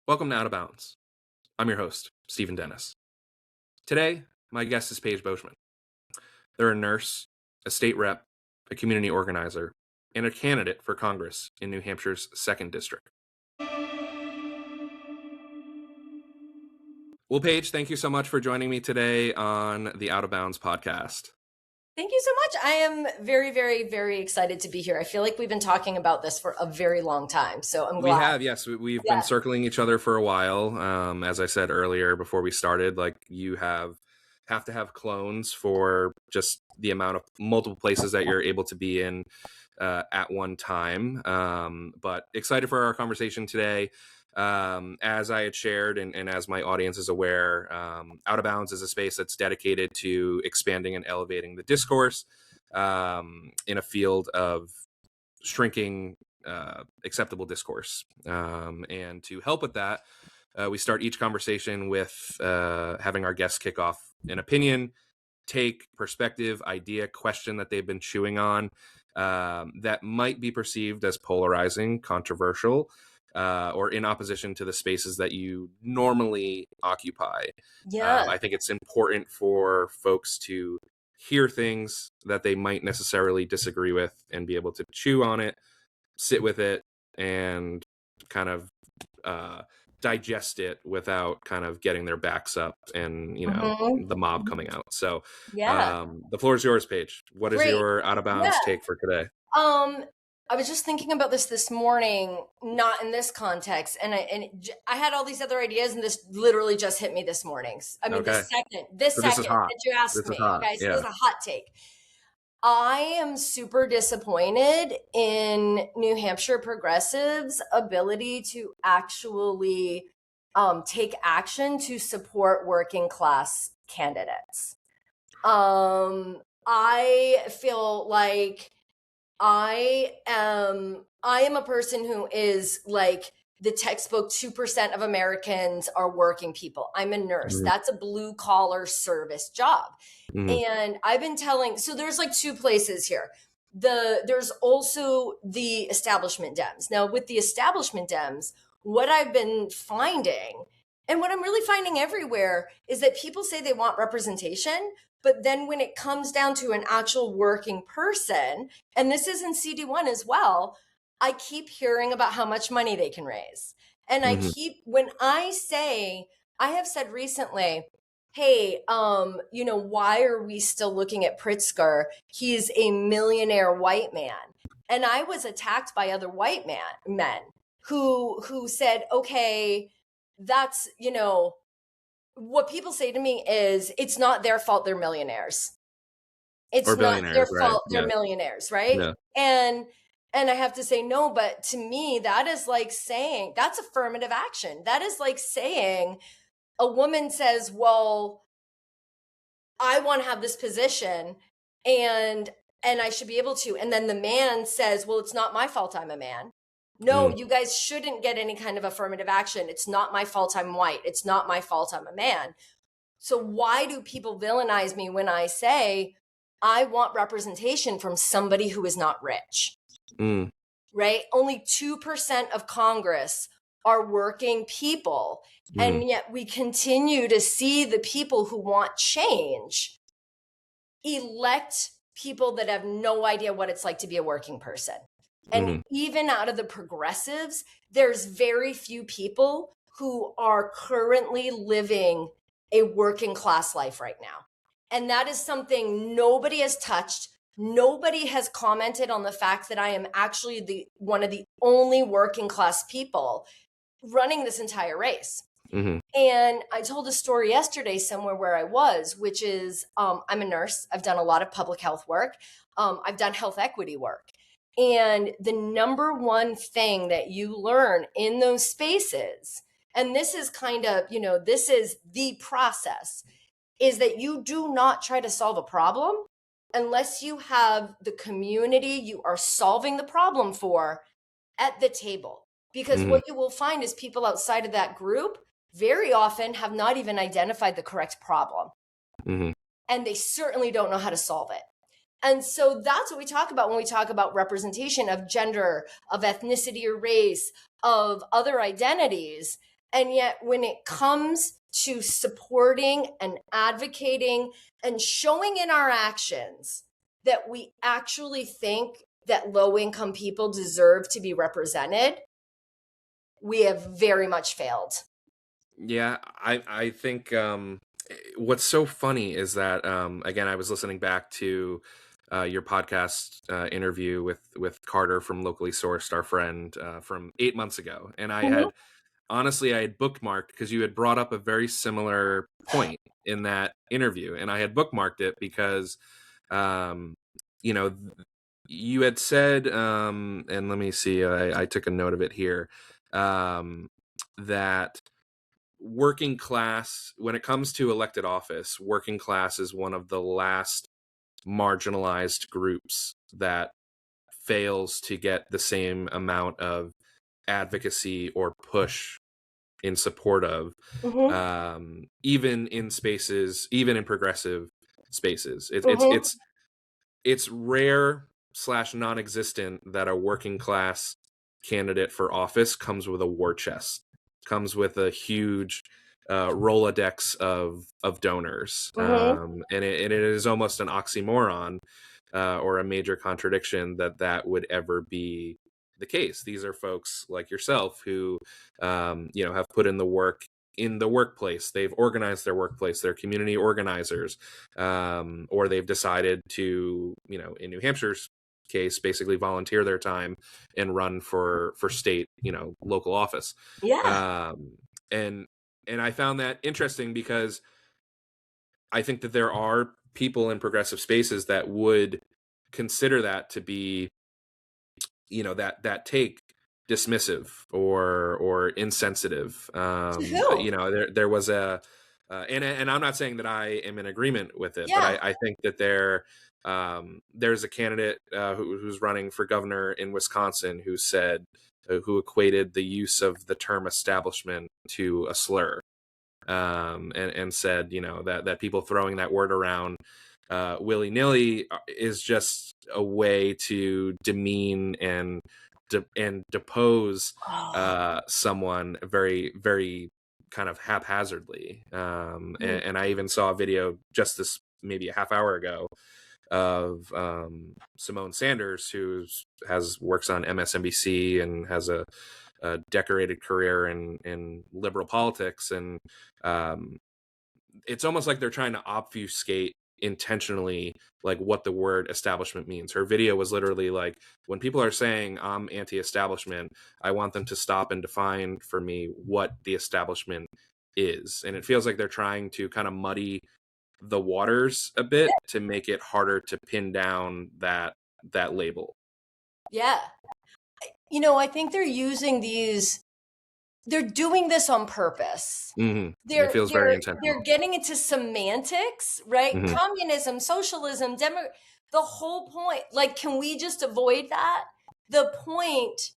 Welcome to Out of Bounds. I'm your host, Stephen Dennis. Today, my guest is Paige Beauchemin. They're a nurse, a state rep, a community organizer, and a candidate for Congress in New Hampshire's 2nd District. Well, Paige, thank you so much for joining me today on the Out of Bounds podcast. Thank you so much. I am very, very, very excited to be here. I feel like we've been talking about this for a very long time, so I'm glad. We have, yes. We've been circling each other for a while. As I said earlier before we started, like you have to have clones for just the amount of multiple places that you're able to be in at one time. But excited for our conversation today. As I had shared and as my audience is aware, Out of Bounds is a space that's dedicated to expanding and elevating the discourse in a field of shrinking acceptable discourse. And to help with that, we start each conversation with having our guests kick off an opinion, take, perspective, idea, question that they've been chewing on that might be perceived as polarizing, controversial, or in opposition to the spaces that you normally occupy. Yeah. I think it's important for folks to hear things that they might necessarily disagree with and be able to chew on it, sit with it, and kind of digest it without kind of getting their backs up and, the mob coming out. So the floor is yours, Paige. What is your Out of Bounds take for today? I was just thinking about this morning, not in this context, and I had all these other ideas, and this literally just hit me this morning. I mean, okay. this second that you asked me. Okay, so this is a hot take. I am super disappointed in New Hampshire progressives' ability to actually take action to support working class candidates. I feel like I am a person who is like the textbook 2% of Americans are working people. I'm a nurse. Mm-hmm. That's a blue collar service job. Mm-hmm. And I've been so there's like two places here. There's also the establishment Dems. Now with the establishment Dems, what I've been finding and what I'm really finding everywhere is that people say they want representation, but then when it comes down to an actual working person, and this is in CD1 as well, I keep hearing about how much money they can raise. And when I have said recently, hey, why are we still looking at Pritzker? He's a millionaire white man. And I was attacked by other white men who said, okay, that's, what people say to me is it's not their fault they're millionaires. It's not their fault they're millionaires, right? Yeah. And I have to say no, but to me, that is like saying that's affirmative action. That is like saying a woman says, well, I want to have this position and I should be able to. And then the man says, well, it's not my fault I'm a man. No, you guys shouldn't get any kind of affirmative action. It's not my fault I'm white. It's not my fault I'm a man. So why do people villainize me when I say I want representation from somebody who is not rich? Right? Only 2% of Congress are working people. And yet we continue to see the people who want change elect people that have no idea what it's like to be a working person. And even out of the progressives, there's very few people who are currently living a working class life right now. And that is something nobody has touched. Nobody has commented on the fact that I am actually one of the only working class people running this entire race. And I told a story yesterday somewhere where I was, which is I'm a nurse. I've done a lot of public health work. I've done health equity work. And the number one thing that you learn in those spaces, and this is kind of, this is the process, is that you do not try to solve a problem unless you have the community you are solving the problem for at the table. Because what you will find is people outside of that group very often have not even identified the correct problem. And they certainly don't know how to solve it. And so that's what we talk about when we talk about representation of gender, of ethnicity or race, of other identities. And yet when it comes to supporting and advocating and showing in our actions that we actually think that low-income people deserve to be represented, we have very much failed. Yeah, I think what's so funny is that again, I was listening back to your podcast interview with Carter from Locally Sourced, our friend from 8 months ago, and I had honestly I had bookmarked because you had brought up a very similar point in that interview, and I had bookmarked it because you know you had said and let me see, I took a note of it here, that working class, when it comes to elected office, working class is one of the last marginalized groups that fails to get the same amount of advocacy or push in support of, even in spaces, even in progressive spaces. It's rare / non-existent that a working class candidate for office comes with a war chest, comes with a huge Rolodex of donors, and it is almost an oxymoron or a major contradiction that would ever be the case. These are folks like yourself who have put in the work in the workplace. They've organized their workplace. They're community organizers, or they've decided to, in New Hampshire's case, basically volunteer their time and run for state, local office. Yeah. And I found that interesting because I think that there are people in progressive spaces that would consider that to be, that take dismissive or insensitive. There was a and I'm not saying that I am in agreement with it, but I think that there's a candidate who's running for governor in Wisconsin who said who equated the use of the term establishment to a slur, and said that people throwing that word around willy-nilly is just a way to demean and depose someone very, very kind of haphazardly. And I even saw a video just this maybe a half hour ago of Simone Sanders, who works on MSNBC and has a decorated career in liberal politics, and it's almost like they're trying to obfuscate intentionally like what the word establishment means. Her video was literally like, when people are saying I'm anti-establishment, I want them to stop and define for me what the establishment is. And it feels like they're trying to kind of muddy the waters a bit to make it harder to pin down that label. Yeah. I think they're using they're doing this on purpose. It feels very intentional. They're getting into semantics, right? Communism, socialism, the whole point, like, can we just avoid that? The point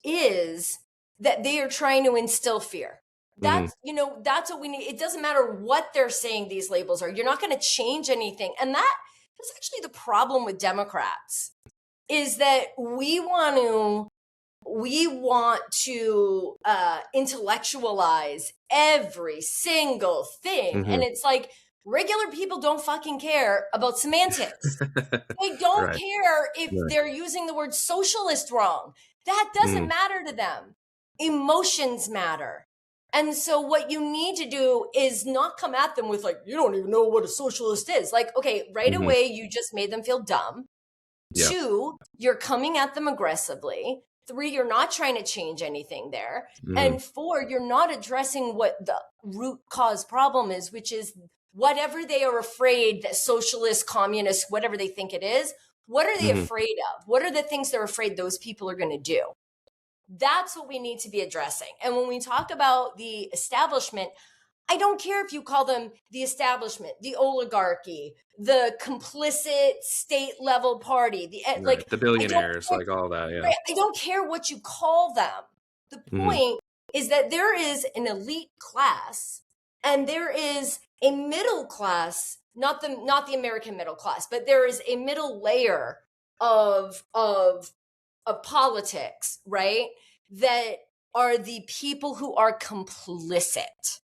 is that they are trying to instill fear. That's what we need. It doesn't matter what they're saying these labels are. You're not going to change anything. And that's actually the problem with Democrats, is that we want to intellectualize every single thing. And it's like, regular people don't fucking care about semantics. They don't care if they're using the word socialist wrong. That doesn't matter to them. Emotions matter. And so what you need to do is not come at them with like, you don't even know what a socialist is. Like, okay, right away, you just made them feel dumb. Yeah. 2, you're coming at them aggressively. 3, you're not trying to change anything there. And 4, you're not addressing what the root cause problem is, which is whatever they are afraid that socialist, communist, whatever they think it is, what are they afraid of? What are the things they're afraid those people are going to do? That's what we need to be addressing. And when we talk about the establishment, I don't care if you call them the establishment, the oligarchy, the complicit state level party, the billionaires, like all that. Yeah. Right? I don't care what you call them. The point is that there is an elite class and there is a middle class, not the American middle class, but there is a middle layer of politics, right? That are the people who are complicit.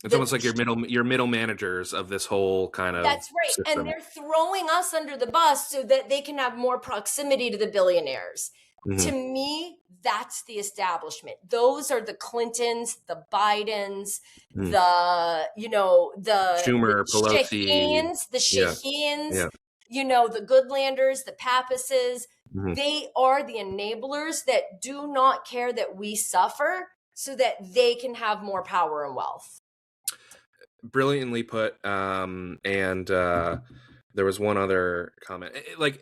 It's almost like your middle managers of this whole kind of That's right. system. And they're throwing us under the bus so that they can have more proximity to the billionaires. Mm-hmm. To me, that's the establishment. Those are the Clintons, the Bidens, the Schumer, Pelosi, the Shaheens, yeah. The Goodlanders, the Pappases. Mm-hmm. They are the enablers that do not care that we suffer so that they can have more power and wealth. Brilliantly put. And there was one other comment. Like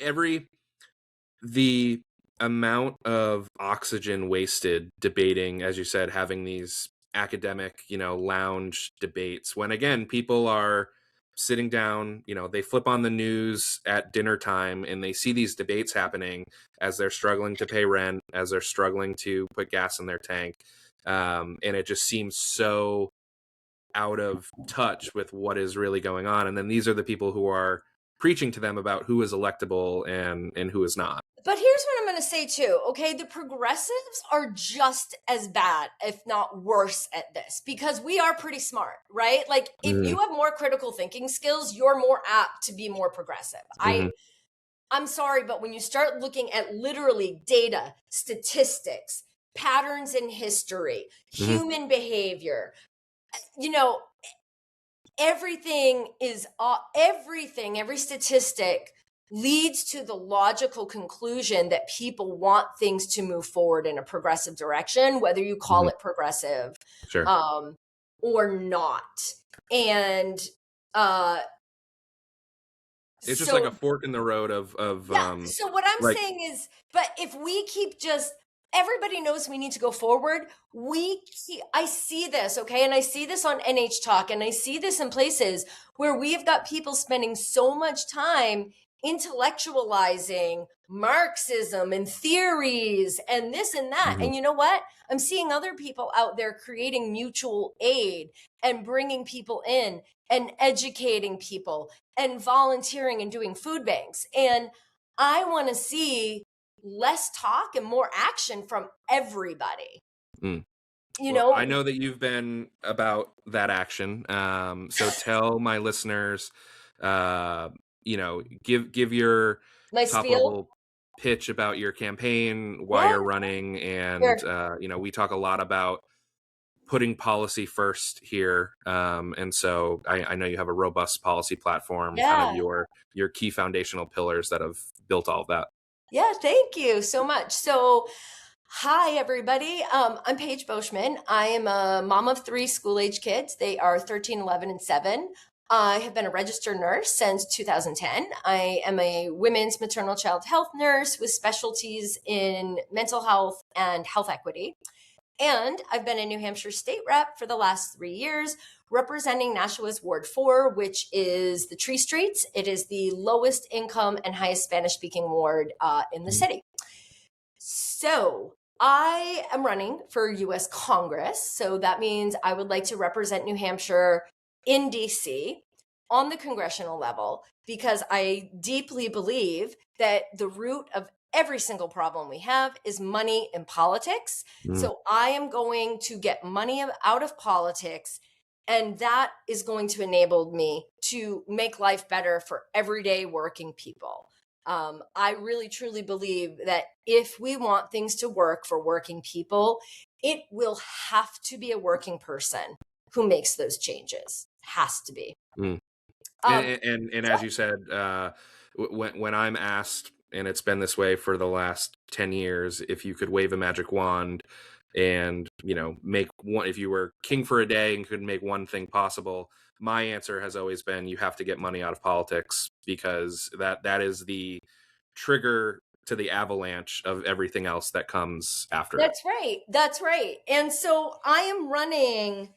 the amount of oxygen wasted debating, as you said, having these academic, lounge debates, when again, people are sitting down, they flip on the news at dinner time and they see these debates happening as they're struggling to pay rent, as they're struggling to put gas in their tank. And it just seems so out of touch with what is really going on. And then these are the people who are preaching to them about who is electable and who is not. But here's what I'm going to say too. Okay. The progressives are just as bad, if not worse at this, because we are pretty smart, right? Like if you have more critical thinking skills, you're more apt to be more progressive. I'm sorry, but when you start looking at literally data, statistics, patterns in history, human behavior, everything, every statistic leads to the logical conclusion that people want things to move forward in a progressive direction, whether you call it progressive or not. And it's just like a fork in the road of so what I'm saying is, but if we keep everybody knows we need to go forward. I see this, okay? And I see this on NH Talk, and I see this in places where we've got people spending so much time intellectualizing Marxism and theories and this and that. And you know what? I'm seeing other people out there creating mutual aid and bringing people in and educating people and volunteering and doing food banks. And I want to see less talk and more action from everybody. I know that you've been about that action. So tell my listeners, give your top level pitch about your campaign, why you're running. And, we talk a lot about putting policy first here. And so I know you have a robust policy platform, kind of your key foundational pillars that have built all of that. Yeah, thank you so much. So, hi, everybody. I'm Paige Beauchemin. I am a mom of 3 school-age kids. They are 13, 11, and 7. I have been a registered nurse since 2010. I am a women's maternal child health nurse with specialties in mental health and health equity. And I've been a New Hampshire state rep for the last 3 years, representing Nashua's Ward 4, which is the Tree Streets. It is the lowest income and highest Spanish-speaking ward in the city. So I am running for U.S. Congress. So that means I would like to represent New Hampshire in D.C. on the congressional level, because I deeply believe that the root of every single problem we have is money in politics. So I am going to get money out of politics, and that is going to enable me to make life better for everyday working people. I really, truly believe that if we want things to work for working people, it will have to be a working person who makes those changes. Has to be. And as you said, when I'm asked, and it's been this way for the last 10 years, if you could wave a magic wand and, make one, if you were king for a day and could make one thing possible, my answer has always been, you have to get money out of politics, because that is the trigger to the avalanche of everything else that comes after. That's right. And so I am running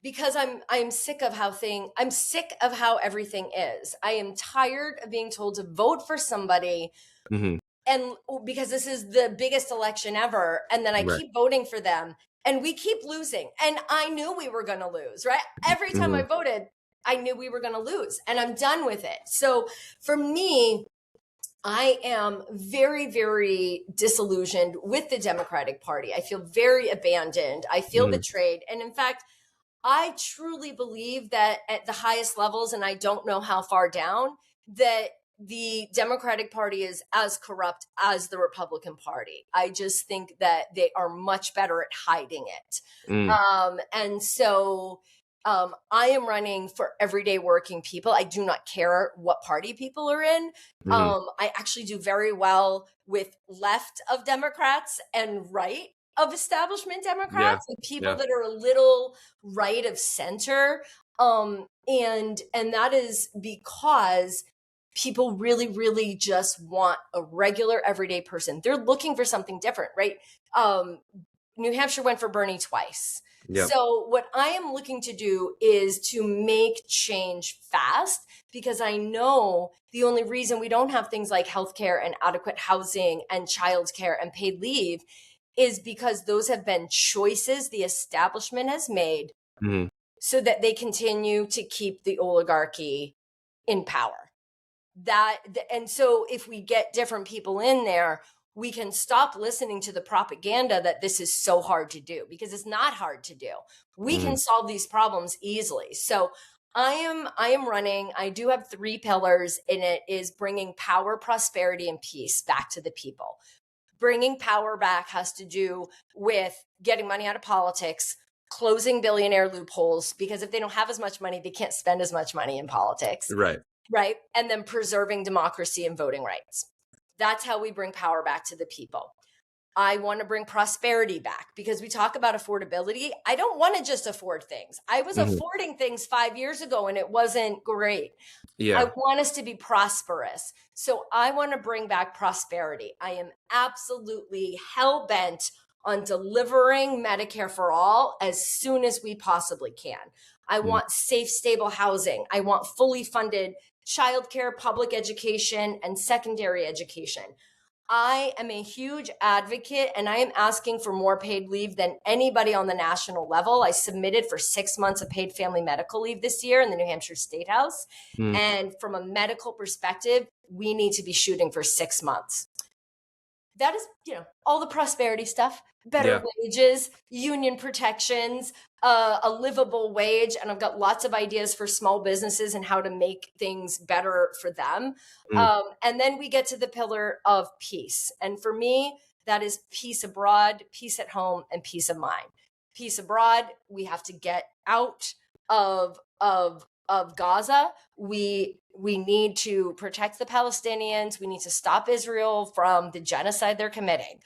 because I'm sick of how everything is. I am tired of being told to vote for somebody, and because this is the biggest election ever, and then I keep voting for them, and we keep losing. And I knew we were going to lose, right? Every time I voted, I knew we were going to lose, and I'm done with it. So for me, I am very, very disillusioned with the Democratic Party. I feel very abandoned. I feel Mm, betrayed. And in fact, I truly believe that at the highest levels, and I don't know how far down, that the Democratic Party is as corrupt as the Republican Party. I just think that they are much better at hiding it. mm, And so I am running for everyday working people. I do not care what party people are in. mhm. I actually do very well with left of Democrats and right of establishment Yeah, Democrats, with people yeah. that are a little right of center. And that is because people really, really just want a regular everyday person. They're looking for something different, right? New Hampshire went for Bernie twice. Yep. So what I am looking to do is to make change fast, because I know the only reason we don't have things like healthcare and adequate housing and childcare and paid leave is because those have been choices the establishment has made Mhm. so that they continue to keep the oligarchy in power. And so if we get different people in there, we can stop listening to the propaganda that this is so hard to do, because it's not hard to do. We can Mhm. solve these problems easily. So I am running. I do have 3 pillars, and it is bringing power, prosperity, and peace back to the people. Bringing power back has to do with getting money out of politics, closing billionaire loopholes, because if they don't have as much money, they can't spend as much money in politics, Right. right? And then preserving democracy and voting rights. That's how we bring power back to the people. I want to bring prosperity back, because we talk about affordability. I don't want to just afford things. I was Mhm. affording things 5 years ago and it wasn't great. I Yeah. want us to be prosperous. So I want to bring back prosperity. I am absolutely hell bent on delivering Medicare for all as soon as we possibly can. I Mhm. want safe, stable housing. I want fully funded childcare, public education, and secondary education. I am a huge advocate, and I am asking for more paid leave than anybody on the national level. I submitted for 6 months of paid family medical leave this year in the New Hampshire State House. Mhm. And from a medical perspective, we need to be shooting for 6 months. That is, all the prosperity stuff, better Yeah. wages, union protections, a livable wage. And I've got lots of ideas for small businesses and how to make things better for them. Mhm. And then we get to the pillar of peace. And for me, that is peace abroad, peace at home, and peace of mind. Peace abroad, we have to get out of Gaza. We need to protect the Palestinians. We need to stop Israel from the genocide they're committing.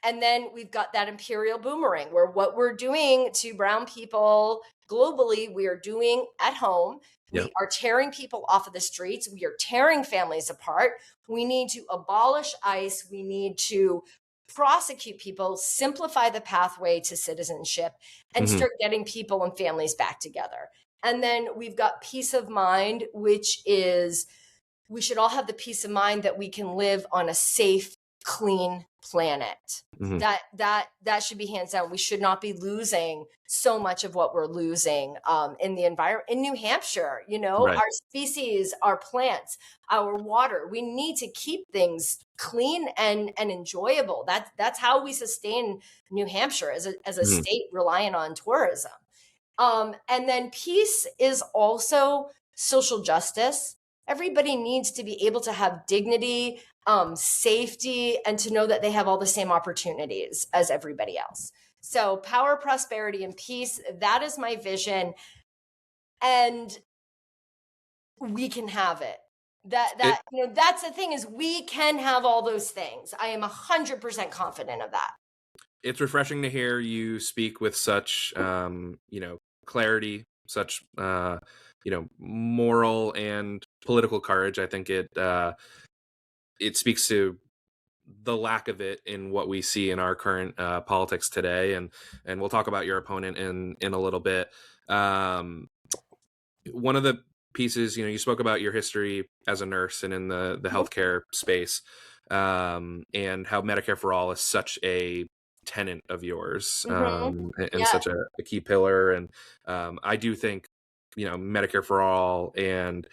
And then we've got that imperial boomerang, where what we're doing to brown people globally, we are doing at home. Yeah. We are tearing people off of the streets. We are tearing families apart. We need to abolish ICE. We need to prosecute people, simplify the pathway to citizenship, and Mhm. start getting people and families back together. And then we've got peace of mind, which is we should all have the peace of mind that we can live on a safe, clean planet. Mhm. That should be hands down. We should not be losing so much of what we're losing in the environment in New Hampshire. Right. Our species, our plants, our water. We need to keep things clean and enjoyable. That's how we sustain New Hampshire as a Mhm. state reliant on tourism. And then peace is also social justice. Everybody needs to be able to have dignity, safety, and to know that they have all the same opportunities as everybody else. So, power, prosperity, and peace, that is my vision. And we can have it. It That's the thing, is we can have all those things. I am 100% confident of that. it's refreshing to hear you speak with such clarity, such moral and political courage. I think it speaks to the lack of it in what we see in our current politics today, and we'll talk about your opponent in a little bit. um One of the pieces, you spoke about your history as a nurse and in the Mhm. healthcare space, and how Medicare for All is such a tenet of yours, Mhm. and Yeah. such a key pillar. And I do think Medicare for All and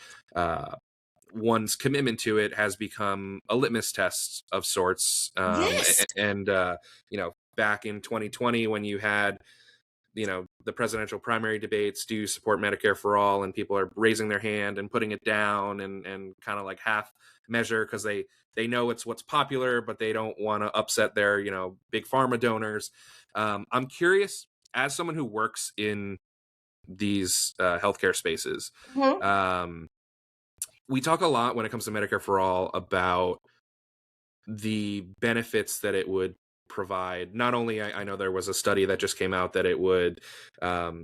one's commitment to it has become a litmus test of sorts. Yes. And back in 2020, when you had the presidential primary debates, do you support Medicare for all, and people are raising their hand and putting it down and kind of like half measure because they know it's what's popular, but they don't want to upset their big pharma donors. I'm curious, as someone who works in these healthcare spaces, Mm-hmm. we talk a lot when it comes to Medicare for all about the benefits that it would provide. Not only, I know there was a study that just came out that it would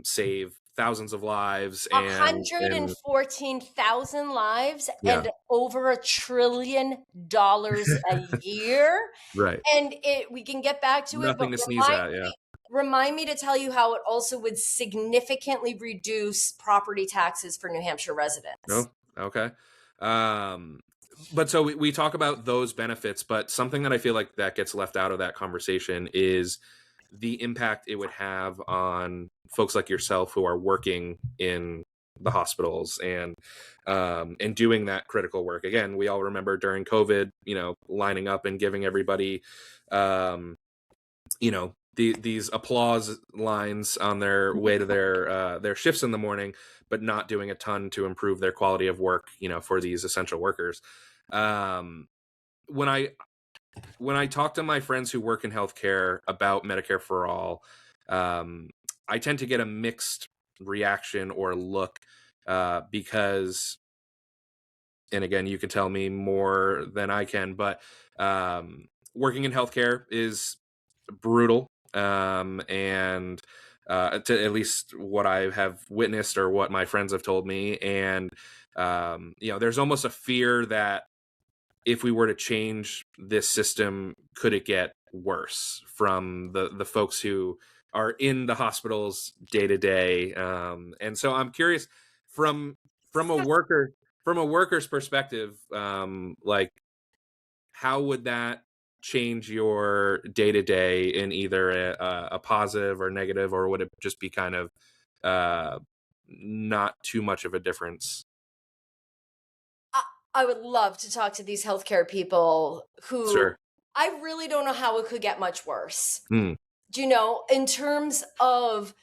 save thousands of lives and 114,000 lives yeah, and over $1 trillion a year. right. And we can get back to it, but Nothing to sneeze at. Yeah. remind me to tell you how it also would significantly reduce property taxes for New Hampshire residents. No. Okay. But so we talk about those benefits, but something that I feel like that gets left out of that conversation is the impact it would have on folks like yourself who are working in the hospitals and doing that critical work. Again, we all remember during COVID, lining up and giving everybody, these applause lines on their way to their shifts in the morning, but not doing a ton to improve their quality of work, for these essential workers. When I talk to my friends who work in healthcare about Medicare for all, I tend to get a mixed reaction or look because, and again, you can tell me more than I can, but working in healthcare is brutal. And to at least what I have witnessed or what my friends have told me. And, there's almost a fear that if we were to change this system, could it get worse from the folks who are in the hospitals day to day? And so I'm curious from a worker's perspective, like how would that change your day to day in either a positive or negative, or would it just be kind of not too much of a difference? I would love to talk to these healthcare people who Sure. I really don't know how it could get much worse. Mm, Do you know, in terms of,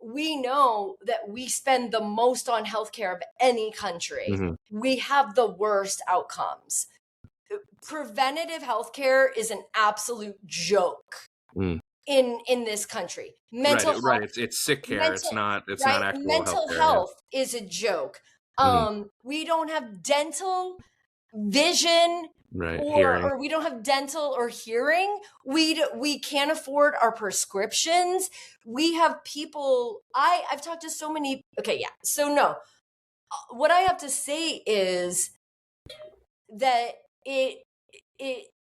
we know that we spend the most on healthcare of any country. hmm We have the worst outcomes. Preventative healthcare is an absolute joke mm. in this country. Right, Mental right. health, It's sick care. It's mental not. It's not right? actual Mental healthcare. Yeah. health is a joke. hmm We don't have dental, vision, Right. Hearing. or we don't have dental or hearing. We can't afford our prescriptions. We have people, I've talked to so many. Okay, yeah. So no, what I have to say is that it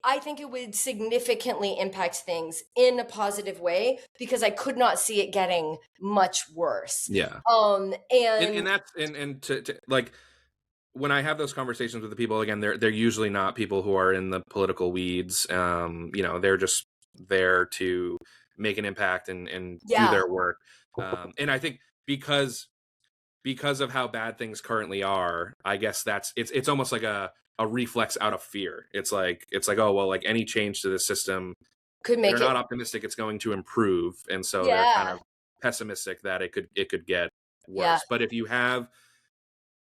I think it would significantly impact things in a positive way, because I could not see it getting much worse. Yeah. And And that's and to like when I have those conversations with the people, again, they're usually not people who are in the political weeds. They're just there to make an impact and do yeah, their work. And I think because of how bad things currently are, I guess it's almost like a reflex out of fear. It's like, oh well, like any change to the system, could they're make it. not optimistic it's going to improve, and so they're kind Yeah, of pessimistic that it could get yeah. worse. But if you have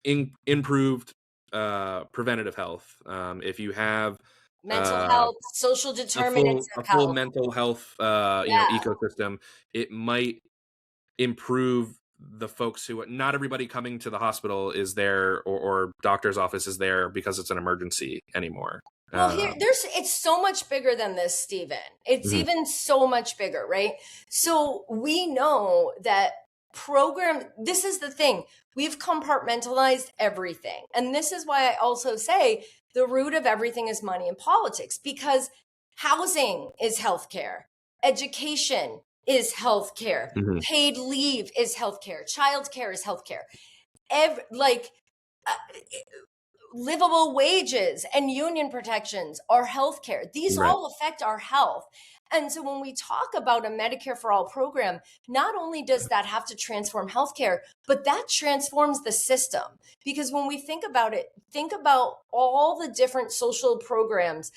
improved preventative health, if you have Mental uh, health, social a determinants full of a full health. mental health Yeah. ecosystem, it might improve the folks who, not everybody coming to the hospital is there, or doctor's office is there because it's an emergency anymore. Well, it's so much bigger than this, Stephen. It's Mhm, even so much bigger, right? So we know that this is the thing. We've compartmentalized everything. And this is why I also say the root of everything is money and politics, because housing is healthcare, education is healthcare, mhm, paid leave is healthcare, childcare is healthcare. Like, uh, livable wages and union protections are healthcare. These right. all affect our health. And so when we talk about a Medicare for All program, not only does that have to transform healthcare, but that transforms the system. Because when we think about it, think about all the different social programs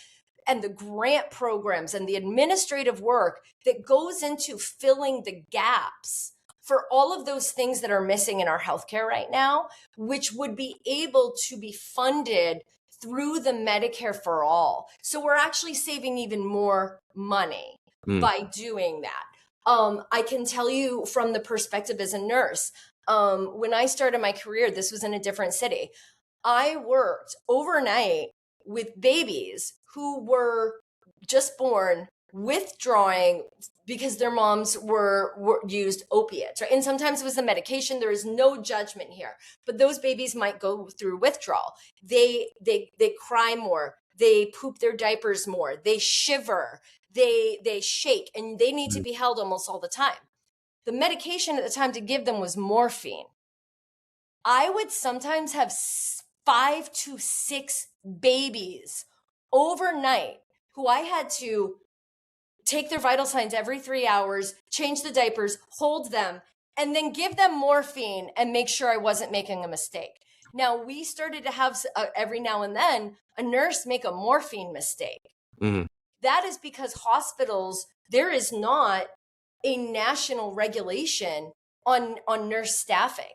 and the grant programs and the administrative work that goes into filling the gaps for all of those things that are missing in our healthcare right now, which would be able to be funded through the Medicare for All. So we're actually saving even more money by doing that. I can tell you from the perspective as a nurse, when I started my career, this was in a different city. I worked overnight with babies who were just born withdrawing because their moms were used opiates, right? And sometimes it was the medication. There is no judgment here, but those babies might go through withdrawal. They cry more. They poop their diapers more. They shiver. They shake, and they need to be held almost all the time. The medication at the time to give them was morphine. I would sometimes have 5 to 6 babies overnight who I had to take their vital signs every 3 hours, change the diapers, hold them, and then give them morphine and make sure I wasn't making a mistake. Now, we started to have every now and then a nurse make a morphine mistake. That is because hospitals, there is not a national regulation on nurse staffing.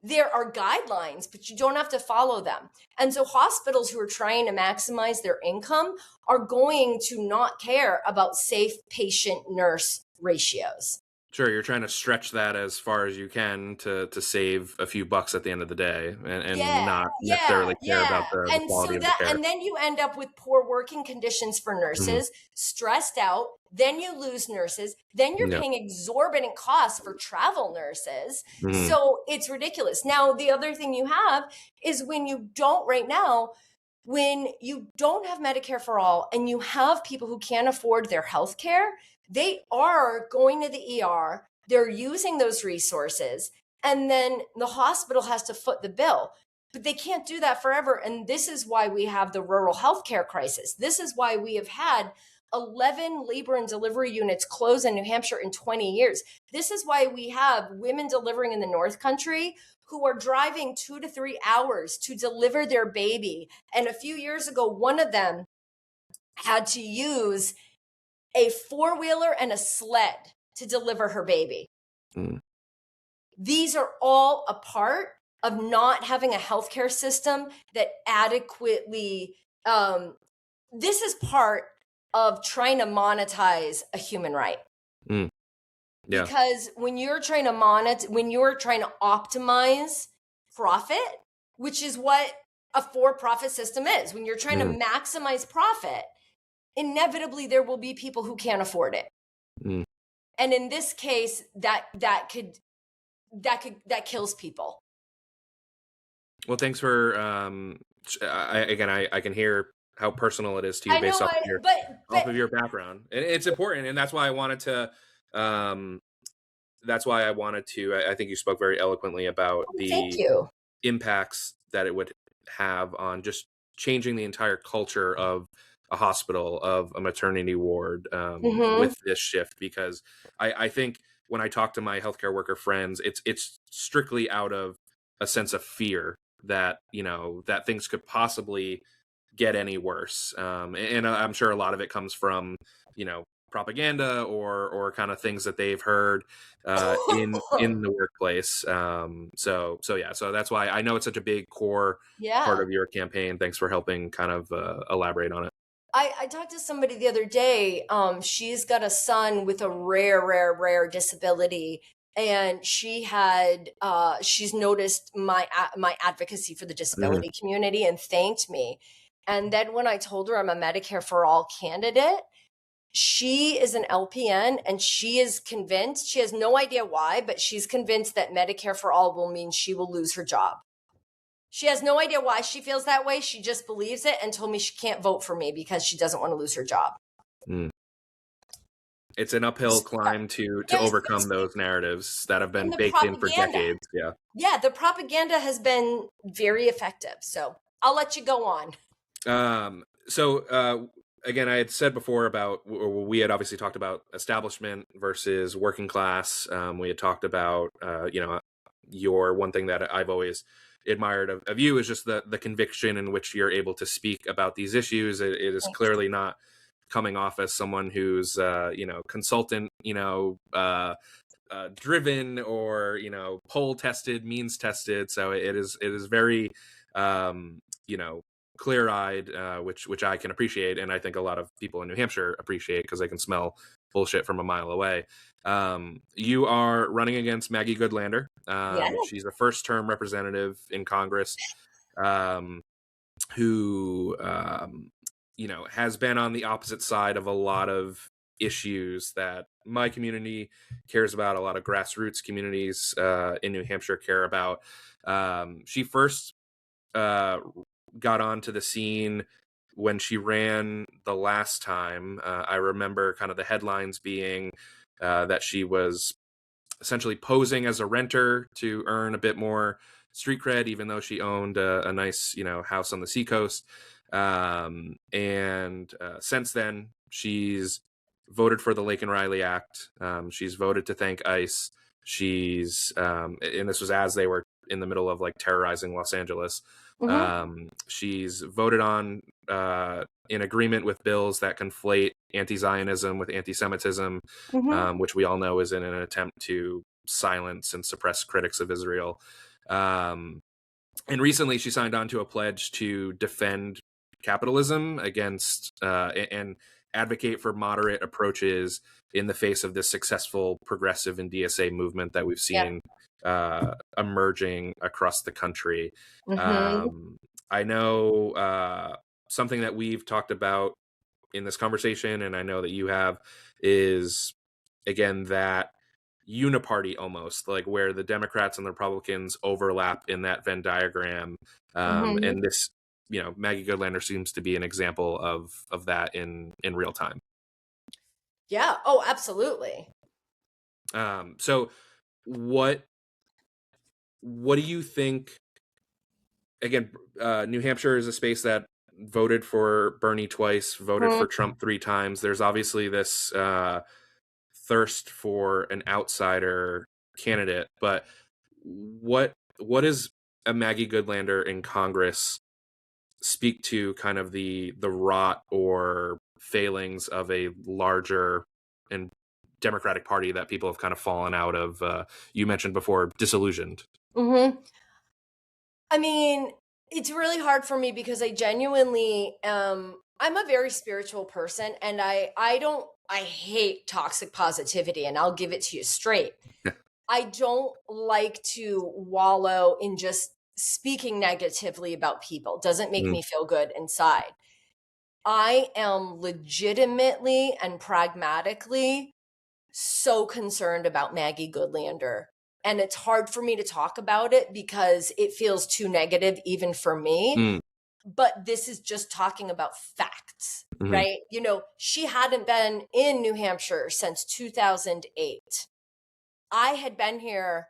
There are guidelines, but you don't have to follow them. And so hospitals who are trying to maximize their income are going to not care about safe patient-nurse ratios. Sure, you're trying to stretch that as far as you can to save a few bucks at the end of the day, and not necessarily care about the quality of the care. And then you end up with poor working conditions for nurses, stressed out. Then you lose nurses. Then you're paying exorbitant costs for travel nurses. So it's ridiculous. Now, the other thing you have is when you don't have Medicare for All and you have people who can't afford their health care, they are going to the ER, they're using those resources, and then the hospital has to foot the bill. But they can't do that forever. And this is why we have the rural healthcare crisis. This is why we have had 11 labor and delivery units close in New Hampshire in 20 years. This is why we have women delivering in the North Country who are driving 2 to 3 hours to deliver their baby. And a few years ago, one of them had to use a 4-wheeler and a sled to deliver her baby. These are all a part of not having a healthcare system that adequately, this is part of trying to monetize a human right. Because when you're trying to optimize profit, which is what a for-profit system is, when you're trying to maximize profit, inevitably there will be people who can't afford it. And in this case, that kills people. Well, thanks for I can hear how personal it is to you based off of your background. And it's important, and that's why I wanted to I think you spoke very eloquently about the impacts that it would have on just changing the entire culture of a hospital, of a maternity ward, with this shift. Because I think when I talk to my healthcare worker friends, it's strictly out of a sense of fear that, that things could possibly get any worse. And I'm sure a lot of it comes from, propaganda or kind of things that they've heard in the workplace. So that's why I know it's such a big core part of your campaign. Thanks for helping kind of elaborate on it. I talked to somebody the other day. She's got a son with a rare disability, and she's noticed my advocacy for the disability community and thanked me. And then when I told her I'm a Medicare for All candidate, she is an LPN, and she is convinced, she has no idea why, but she's convinced that Medicare for All will mean she will lose her job. She has no idea why she feels that way. She just believes it, and told me she can't vote for me because she doesn't want to lose her job. It's an uphill climb to overcome those narratives that have been baked in for decades. Yeah, the propaganda has been very effective. So I'll let you go on. again, I had said before about, we had obviously talked about establishment versus working class. We had talked about, your one thing that I've always admired of you is just the conviction in which you're able to speak about these issues. It is Thanks. clearly not coming off as someone who's, consultant, driven, or poll tested, means tested. So it is very, um, you know clear eyed, which I can appreciate, and I think a lot of people in New Hampshire appreciate, because they can smell bullshit from a mile away. You are running against Maggie Goodlander. Yeah. She's a first term representative in Congress, um, who has been on the opposite side of a lot of issues that my community cares about, a lot of grassroots communities in New Hampshire care about. She first got onto the scene when she ran the last time. I remember kind of the headlines being that she was essentially posing as a renter to earn a bit more street cred, even though she owned a nice, house on the seacoast. And since then, she's voted for the Lake and Riley Act. She's voted to thank ICE. And this was as they were in the middle of like terrorizing Los Angeles. She's voted on in agreement with bills that conflate anti-Zionism with anti-Semitism, which we all know is in an attempt to silence and suppress critics of Israel. And recently she signed on to a pledge to defend capitalism against and advocate for moderate approaches in the face of this successful progressive and DSA movement that we've seen emerging across the country. I know something that we've talked about in this conversation, and I know that you have, is again that uniparty, almost like where the Democrats and the Republicans overlap in that Venn diagram. And this, Maggie Goodlander seems to be an example of that in real time. Yeah. Oh, absolutely. So what do you think? Again, New Hampshire is a space that voted for Bernie twice, voted for Trump 3 times. There's obviously this thirst for an outsider candidate, but what is a Maggie Goodlander in Congress speak to kind of the rot or failings of a larger and Democratic Party that people have kind of fallen out of? You mentioned before, disillusioned. I mean, it's really hard for me because I genuinely I'm a very spiritual person, and I hate toxic positivity, and I'll give it to you straight. I don't like to wallow in just speaking negatively about people. It doesn't make me feel good inside. I am legitimately and pragmatically so concerned about Maggie Goodlander. And it's hard for me to talk about it because it feels too negative even for me. But this is just talking about facts, right? She hadn't been in New Hampshire since 2008. I had been here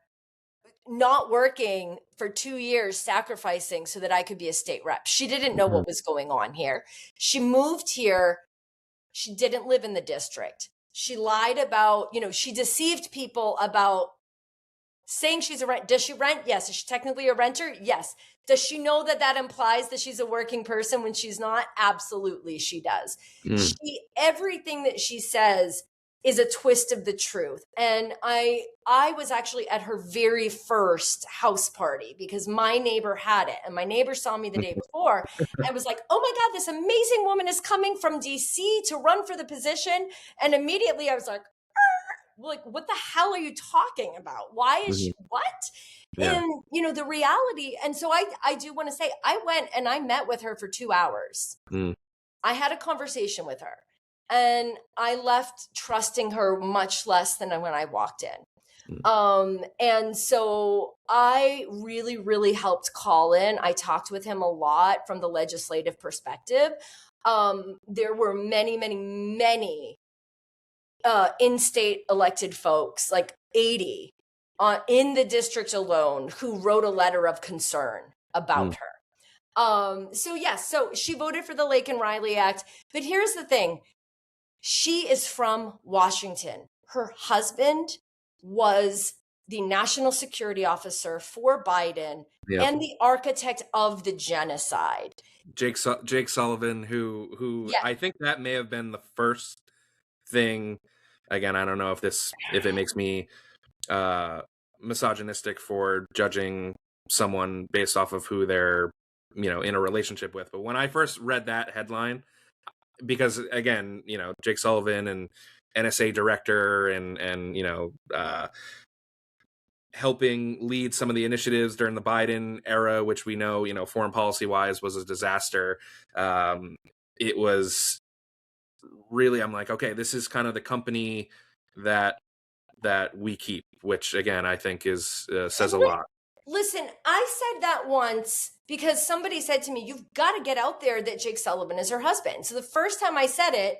not working for 2 years, sacrificing so that I could be a state rep. She didn't know what was going on here. She moved here. She didn't live in the district. She lied about, she deceived people about saying she's a rent. Does she rent? Yes. Is she technically a renter? Yes. Does she know that implies that she's a working person when she's not? Absolutely, she does. Everything that she says is a twist of the truth. And I was actually at her very first house party because my neighbor had it, and my neighbor saw me the day before and was like, "Oh my God, this amazing woman is coming from DC to run for the position." And immediately I was like, what the hell are you talking about? Why is she, what? Yeah. And, the reality. And so I do want to say, I went and I met with her for 2 hours. I had a conversation with her, and I left trusting her much less than when I walked in. And so I really, really helped call in. I talked with him a lot from the legislative perspective. There were many, many, many in-state elected folks, like 80 in the district alone, who wrote a letter of concern about her. So yes, so she voted for the Lake and Riley Act, but here's the thing. She is from Washington. Her husband was the national security officer for Biden and the architect of the genocide. Jake Sullivan, who Yeah. I think that may have been the first thing. Again, I don't know if it makes me misogynistic for judging someone based off of who they're in a relationship with. But when I first read that headline, because again, Jake Sullivan and NSA director and helping lead some of the initiatives during the Biden era, which we know, foreign policy wise was a disaster. It was really, I'm like, okay, this is kind of the company that we keep, which again, I think is says a lot. Listen, I said that once because somebody said to me, you've got to get out there that Jake Sullivan is her husband. So the first time I said it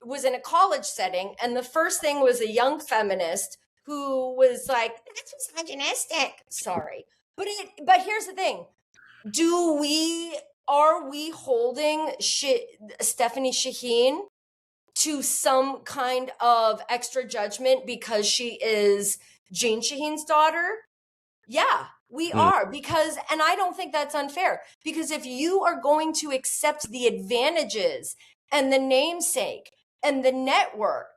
was in a college setting. And the first thing was a young feminist who was like, that's misogynistic. Sorry. But here's the thing. Are we holding Stephanie Shaheen to some kind of extra judgment because she is Jane Shaheen's daughter? Yeah, we are, because, and I don't think that's unfair, because if you are going to accept the advantages and the namesake and the network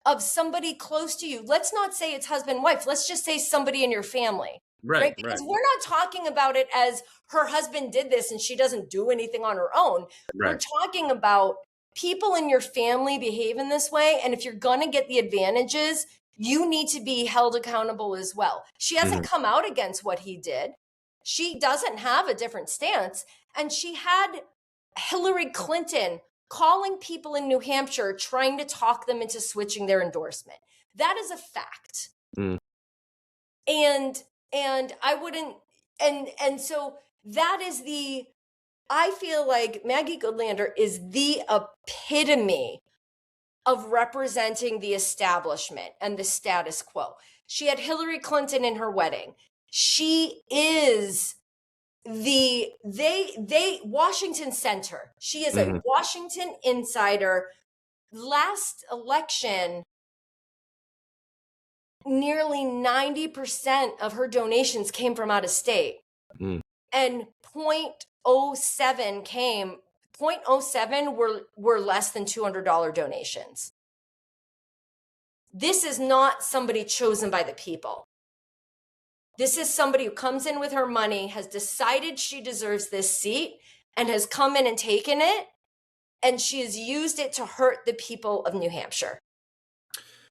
of somebody close to you, let's not say it's husband, wife, let's just say somebody in your family, right? Because we're not talking about it as her husband did this and she doesn't do anything on her own. We're talking about people in your family behave in this way. And if you're going to get the advantages, you need to be held accountable as well. She hasn't come out against what he did. She doesn't have a different stance. And she had Hillary Clinton calling people in New Hampshire, trying to talk them into switching their endorsement. That is a fact. And I wouldn't, and so that is I feel like Maggie Goodlander is the epitome of representing the establishment and the status quo. She had Hillary Clinton in her wedding. She is Washington Center. She is a Washington insider. Last election, nearly 90% of her donations came from out of state. And 0.07 were less than $200 donations. This is not somebody chosen by the people. This is somebody who comes in with her money, has decided she deserves this seat, and has come in and taken it, and she has used it to hurt the people of New Hampshire.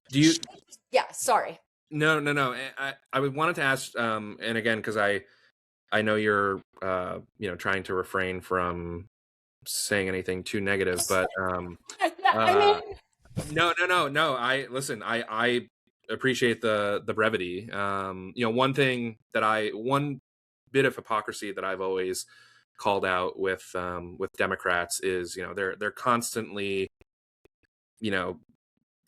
Yeah, sorry. No. I wanted to ask, and again, because I know you're trying to refrain from saying anything too negative, but no. I appreciate the brevity. One bit of hypocrisy that I've always called out with Democrats is they're constantly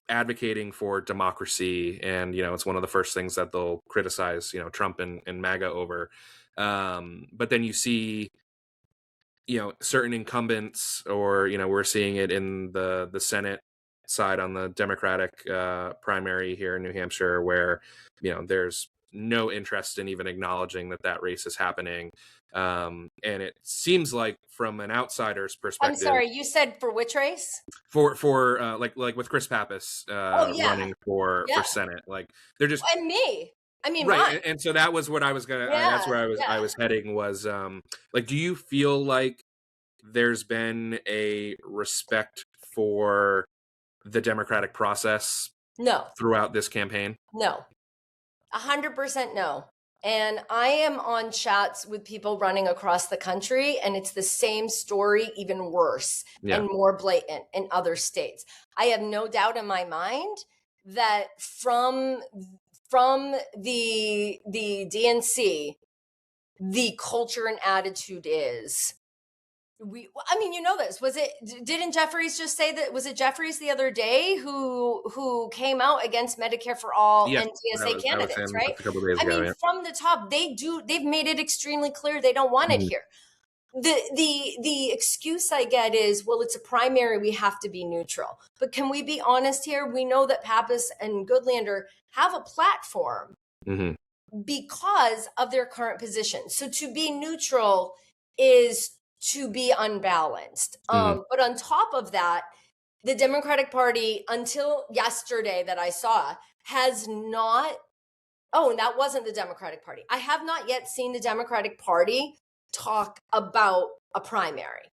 advocating for democracy, and it's one of the first things that they'll criticize Trump and MAGA over. But then you see certain incumbents, or we're seeing it in the Senate side on the Democratic primary here in New Hampshire, where there's no interest in even acknowledging that race is happening, and it seems like from an outsider's perspective. I'm sorry, you said for which race? For like with Chris Pappas running for Senate, like they're just and me. I mean, right, and so that was what I was gonna. That's where I was heading. Was like, do you feel like there's been a respect for the democratic process? No. Throughout this campaign? No. 100% no. And I am on chats with people running across the country, and it's the same story, even worse and more blatant in other states. I have no doubt in my mind that from the DNC, the culture and attitude is didn't Jeffries just say that? Was it Jeffries the other day who came out against Medicare for all and TSA candidates, right? A couple days ago, from the top, they've made it extremely clear they don't want it here. the excuse I get is, well, it's a primary, we have to be neutral. But can we be honest here? We know that Pappas and Goodlander have a platform because of their current position. So to be neutral is to be unbalanced. But on top of that, the Democratic Party, until yesterday that I saw, has not. Oh, and that wasn't the Democratic Party. I have not yet seen the Democratic Party talk about a primary.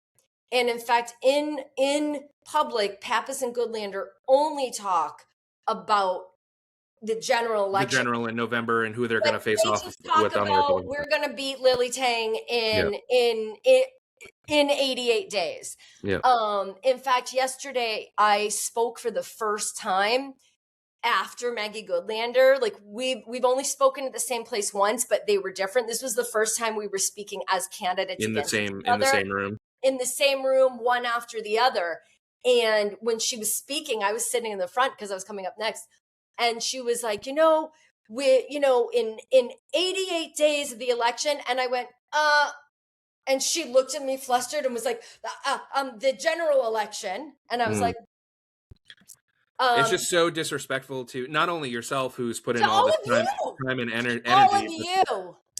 And in fact, in public, Pappas and Goodlander only talk about the general election. The general in November and who they're going to face off with on the Republican. We're going to beat Lily Tang in 88 days. Yeah. In fact, yesterday I spoke for the first time after Maggie Goodlander. Like we've only spoken at the same place once, but they were different. This was the first time we were speaking as candidates in the same room. In the same room, one after the other. And when she was speaking, I was sitting in the front because I was coming up next. And she was like, in 88 days of the election. And I went, and she looked at me flustered and was like, the general election. And I was like, it's just so disrespectful to not only yourself, who's put in all this time and energy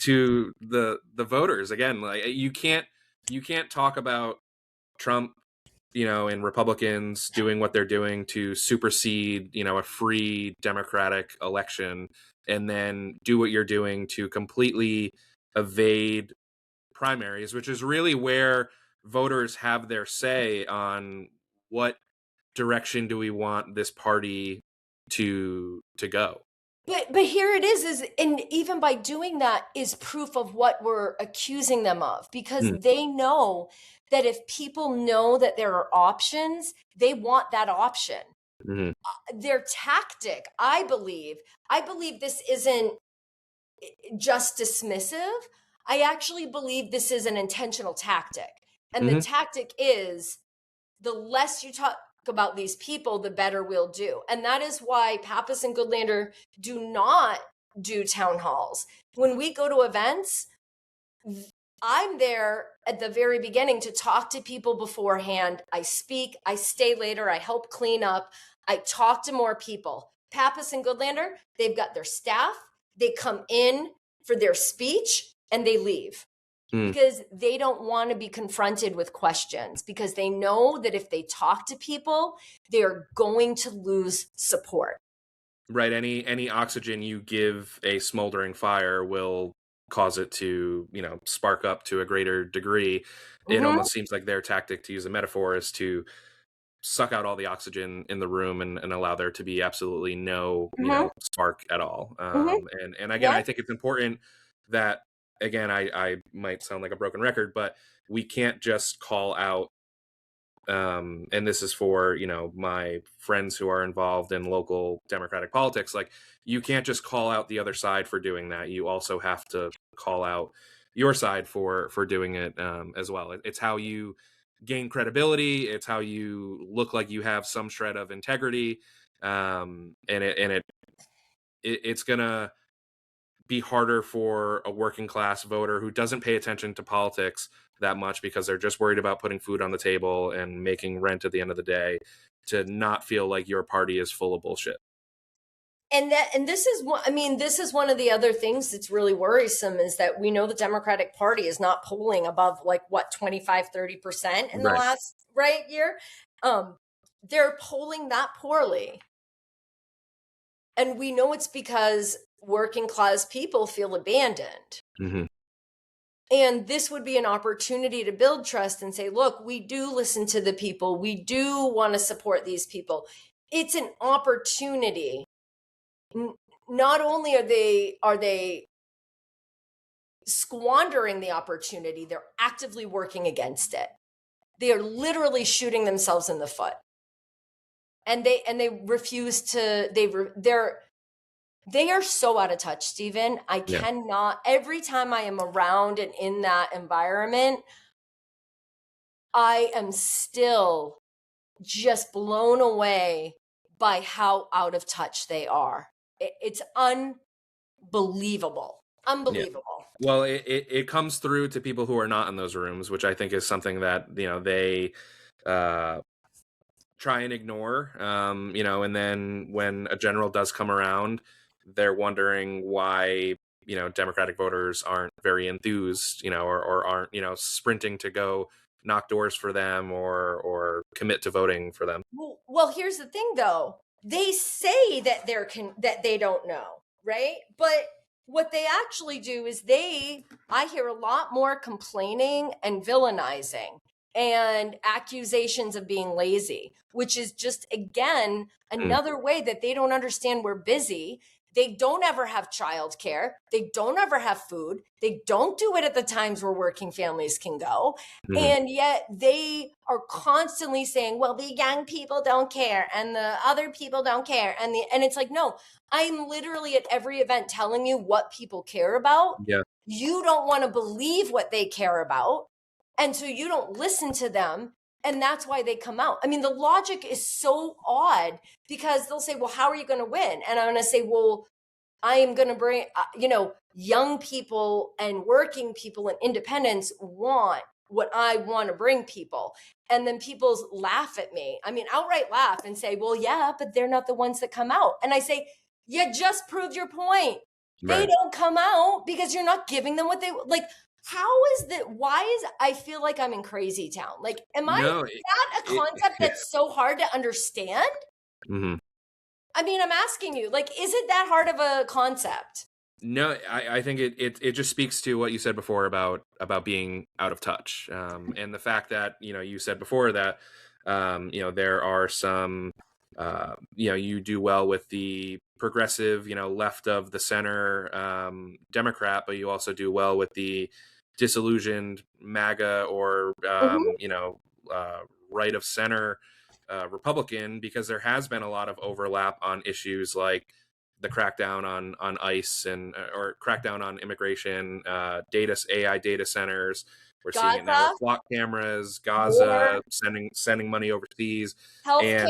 to the voters. Again, like you can't talk about Trump, and Republicans doing what they're doing to supersede, a free democratic election, and then do what you're doing to completely evade primaries, which is really where voters have their say on what direction do we want this party to go. But here it is, and even by doing that is proof of what we're accusing them of, because they know that if people know that there are options, they want that option. Their tactic, I believe this isn't just dismissive. I actually believe this is an intentional tactic. And the tactic is, the less you talk about these people, the better we'll do. And that is why Pappas and Goodlander do not do town halls. When we go to events, I'm there at the very beginning to talk to people beforehand. I speak, I stay later, I help clean up, I talk to more people. Pappas and Goodlander, they've got their staff, they come in for their speech and they leave. Because they don't want to be confronted with questions, because they know that if they talk to people, they're going to lose support. Right. Any oxygen you give a smoldering fire will cause it to, spark up to a greater degree. It almost seems like their tactic, to use a metaphor, is to suck out all the oxygen in the room and allow there to be absolutely no, spark at all. And again, I think it's important that, again, I might sound like a broken record, but we can't just call out, and this is for, my friends who are involved in local Democratic politics, like, you can't just call out the other side for doing that. You also have to call out your side for doing it as well. It's how you gain credibility. It's how you look like you have some shred of integrity. And it's gonna be harder for a working class voter who doesn't pay attention to politics that much, because they're just worried about putting food on the table and making rent at the end of the day, to not feel like your party is full of bullshit. And this is one of the other things that's really worrisome, is that we know the Democratic Party is not polling above 25-30% in the last year. They're polling that poorly. And we know it's because working class people feel abandoned. And this would be an opportunity to build trust and say, look, we do listen to the people. We do want to support these people. It's an opportunity. Not only are they squandering the opportunity, they're actively working against it. They are literally shooting themselves in the foot. And they refuse to, they are so out of touch, Stephen. I cannot, every time I am around and in that environment, I am still just blown away by how out of touch they are. It's unbelievable. Unbelievable. Well, it comes through to people who are not in those rooms, which I think is something that, they uh, try and ignore. And then when a general does come around, they're wondering why, Democratic voters aren't very enthused, or aren't, sprinting to go knock doors for them or commit to voting for them. Well, here's the thing though. They say that that they don't know, right? But what they actually do is I hear a lot more complaining and villainizing and accusations of being lazy, which is just again another way that they don't understand we're busy. They don't ever have childcare. They don't ever have food. They don't do it at the times where working families can go. Mm-hmm. And yet they are constantly saying, well, the young people don't care and the other people don't care. And it's like, no, I'm literally at every event telling you what people care about. Yeah. You don't want to believe what they care about. And so you don't listen to them. And that's why they come out. I mean, the logic is so odd because they'll say, well, how are you going to win? And I'm going to say, well, I am going to bring, young people and working people and independents want what I want to bring people. And then people laugh at me. I mean, outright laugh and say, well, yeah, but they're not the ones that come out. And I say, you just proved your point. They Right. don't come out because you're not giving them what they like. How is that? Why is I feel like I'm in crazy town? Like, is that a concept that's so hard to understand? Mm-hmm. I mean, I'm asking you, like, is it that hard of a concept? No, I think it just speaks to what you said before about being out of touch, and the fact that you said before that there are some you do well with the progressive left of the center Democrat, but you also do well with the disillusioned MAGA or right of center Republican, because there has been a lot of overlap on issues like the crackdown on ICE and or crackdown on immigration, AI data centers. We're Gaza, seeing it now with flock cameras, Gaza, sending money overseas, healthcare.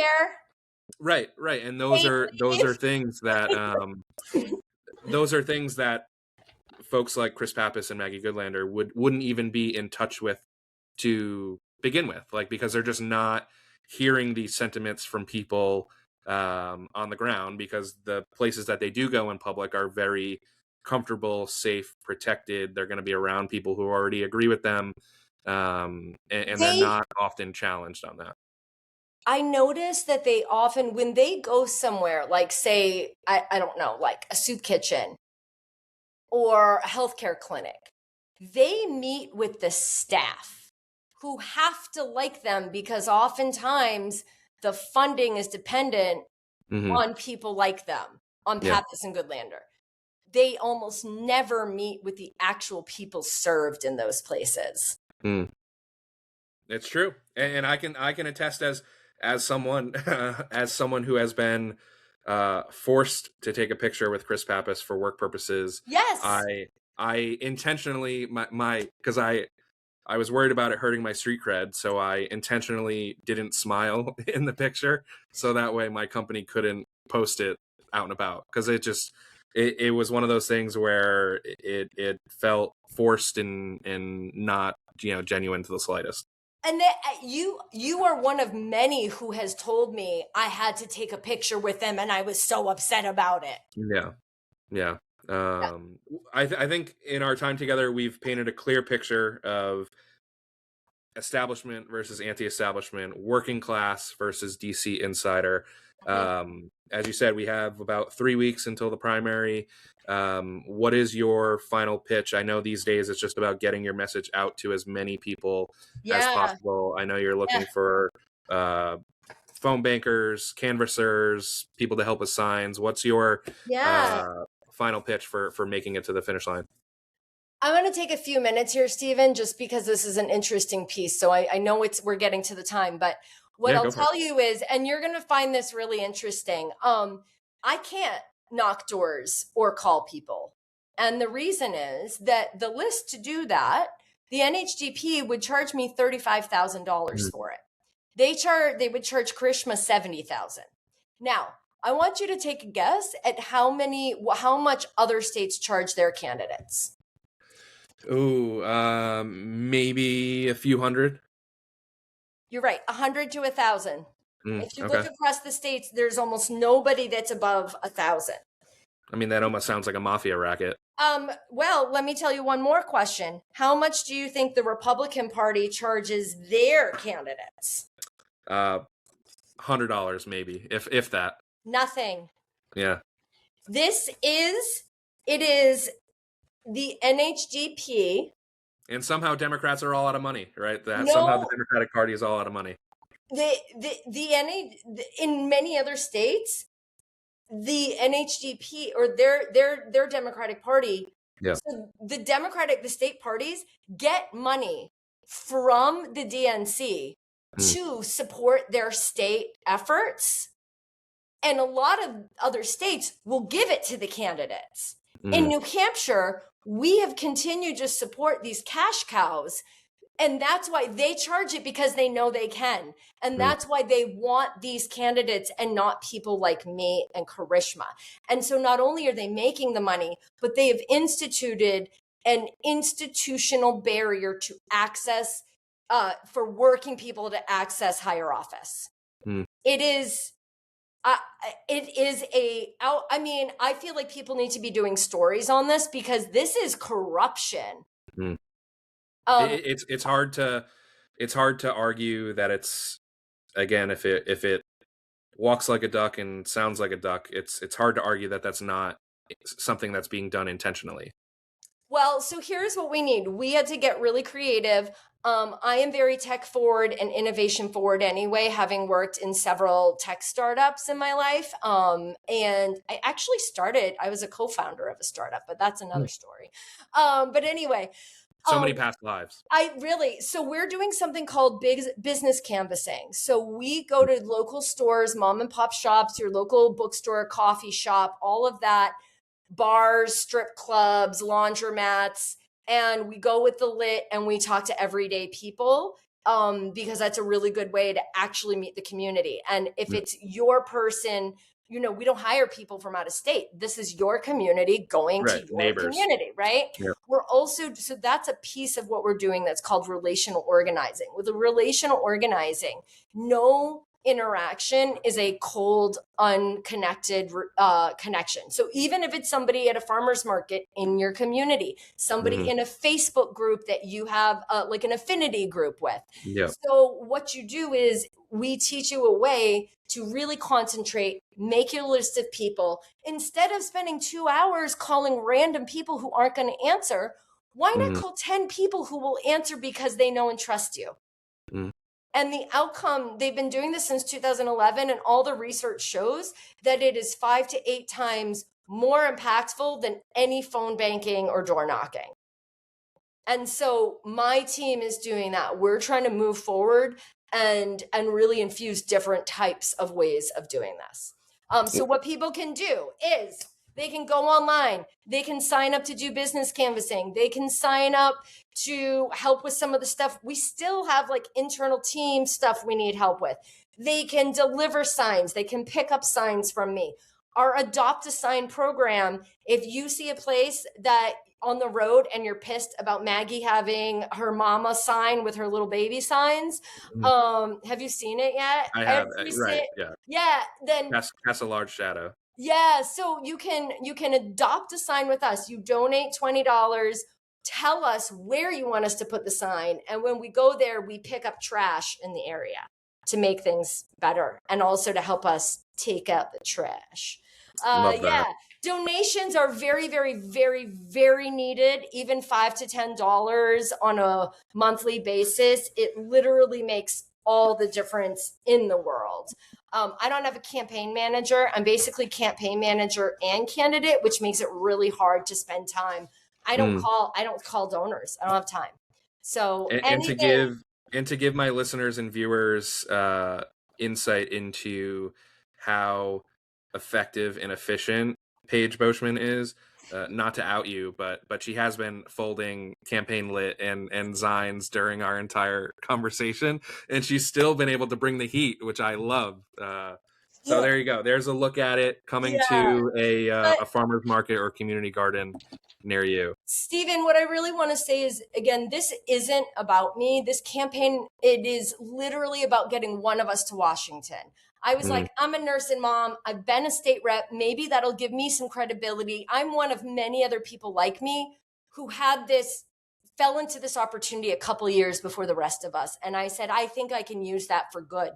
Right, and those are things that those are things that folks like Chris Pappas and Maggie Goodlander wouldn't even be in touch with to begin with, like, because they're just not hearing these sentiments from people on the ground, because the places that they do go in public are very comfortable, safe, protected. They're going to be around people who already agree with them, and they're not often challenged on that. I notice that they often, when they go somewhere, like say, I don't know, like a soup kitchen or a healthcare clinic, they meet with the staff who have to like them because oftentimes the funding is dependent on people like them, on Pappas and Goodlander. They almost never meet with the actual people served in those places. It's true, and I can attest as someone who has been forced to take a picture with Chris Pappas for work purposes. Yes, I intentionally because I was worried about it hurting my street cred, so I intentionally didn't smile in the picture, so that way my company couldn't post it out and about, because it was one of those things where it felt forced and not genuine to the slightest. And you are one of many who has told me I had to take a picture with them and I was so upset about it. Yeah. I think in our time together, we've painted a clear picture of establishment versus anti-establishment, working class versus DC insider. As you said, we have about 3 weeks until the primary. What is your final pitch? I know these days it's just about getting your message out to as many people as possible. I know you're looking for phone bankers, canvassers, people to help with signs. What's your final pitch for making it to the finish line? I'm going to take a few minutes here, Stephen, just because this is an interesting piece. So I know we're getting to the time, but what I'll tell you is, and you're going to find this really interesting. I can't knock doors or call people. And the reason is that the list to do that, the NHDP would charge me $35,000 for it. They would charge Krishma $70,000. Now, I want you to take a guess at how much other states charge their candidates. Ooh, maybe a few hundred. You're right, 100 to 1,000. If you look Okay. across the states, there's almost nobody that's above 1,000. I mean, that almost sounds like a mafia racket. Well, let me tell you one more question. How much do you think the Republican Party charges their candidates? $100 maybe, if that. Nothing. Yeah. It is the NHDP. And somehow Democrats are all out of money, right? That somehow the No, Democratic Party is all out of money. in many other states, the NHDP or their Democratic Party. Yeah. So the state parties get money from the DNC to support their state efforts. And a lot of other states will give it to the candidates. In New Hampshire, we have continued to support these cash cows. And that's why they charge it, because they know they can. And that's why they want these candidates and not people like me and Karishma. And so not only are they making the money, but they have instituted an institutional barrier to access, for working people to access higher office. It is I mean, I feel like people need to be doing stories on this, because this is corruption. It's hard to argue that it's, again, if it walks like a duck and sounds like a duck, it's hard to argue that that's not something that's being done intentionally. Well, so here's what we need. We had to get really creative. I am very tech forward and innovation forward anyway, having worked in several tech startups in my life. And I was a co-founder of a startup, but that's another story. But anyway. So many past lives. So we're doing something called business canvassing. So we go to local stores, mom and pop shops, your local bookstore, coffee shop, all of that, bars, strip clubs, laundromats, and we go with the lit and we talk to everyday people, because that's a really good way to actually meet the community. And if it's your person, we don't hire people from out of state. This is your community going to your neighbors. Community, right? Yep. So that's a piece of what we're doing that's called relational organizing. With the relational organizing, no interaction is a cold, unconnected connection. So even if it's somebody at a farmer's market in your community, somebody in a Facebook group that you have like an affinity group with. Yeah. So what you do is we teach you a way to really concentrate, make your list of people. Instead of spending 2 hours calling random people who aren't going to answer, why not call 10 people who will answer because they know and trust you? And the outcome, they've been doing this since 2011, and all the research shows that it is 5 to 8 times more impactful than any phone banking or door knocking. And so my team is doing that. We're trying to move forward and really infuse different types of ways of doing this. So what people can do is they can go online. They can sign up to do business canvassing. They can sign up to help with some of the stuff. We still have like internal team stuff we need help with. They can deliver signs. They can pick up signs from me. Our Adopt a Sign program, if you see a place that on the road and you're pissed about Maggie having her mama sign with her little baby signs, have you seen it yet? I have. Right. Yeah. Yeah. Then cast a large shadow. Yeah. So you can adopt a sign with us. You donate $20. Tell us where you want us to put the sign. And when we go there, we pick up trash in the area to make things better and also to help us take out the trash. Love that. Yeah. Donations are very, very, very, very needed. Even $5 to $10 on a monthly basis. It literally makes all the difference in the world. I don't have a campaign manager. I'm basically campaign manager and candidate, which makes it really hard to spend time. I don't call donors. I don't have time. So and to give my listeners and viewers insight into how effective and efficient Paige Beauchemin is, not to out you, but she has been folding campaign lit and Zines during our entire conversation, and she's still been able to bring the heat, which I love. So there you go. There's a look at it coming to a farmer's market or community garden near you. Stephen, what I really want to say is, again, this isn't about me. This campaign, it is literally about getting one of us to Washington. I was like, I'm a nurse and mom. I've been a state rep. Maybe that'll give me some credibility. I'm one of many other people like me who fell into this opportunity a couple of years before the rest of us. And I said, I think I can use that for good.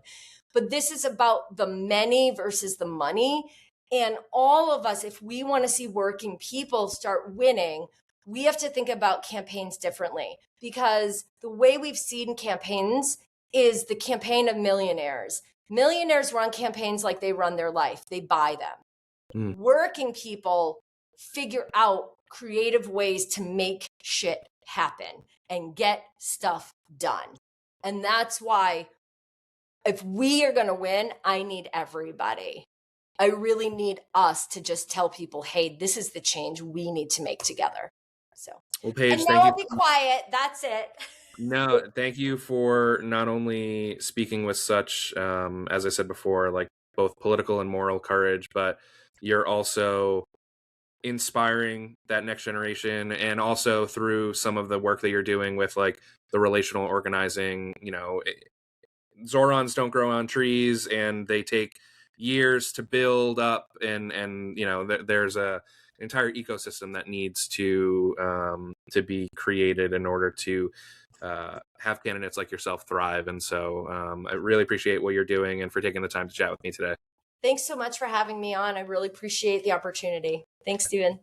But this is about the many versus the money. And all of us, if we want to see working people start winning, we have to think about campaigns differently, because the way we've seen campaigns is the campaign of millionaires. Millionaires run campaigns like they run their life. They buy them. Working people figure out creative ways to make shit happen and get stuff done. And that's why if we are going to win, I need everybody. I really need us to just tell people, hey, this is the change we need to make together. So, well, Paige, and now I'll be quiet. That's it. No, thank you for not only speaking with such, as I said before, like both political and moral courage, but you're also inspiring that next generation, and also through some of the work that you're doing with like the relational organizing. Zorons don't grow on trees, and they take years to build up, and there's a entire ecosystem that needs to be created in order to have candidates like yourself thrive. And so I really appreciate what you're doing and for taking the time to chat with me today. Thanks so much for having me on. I really appreciate the opportunity. Thanks, Steven.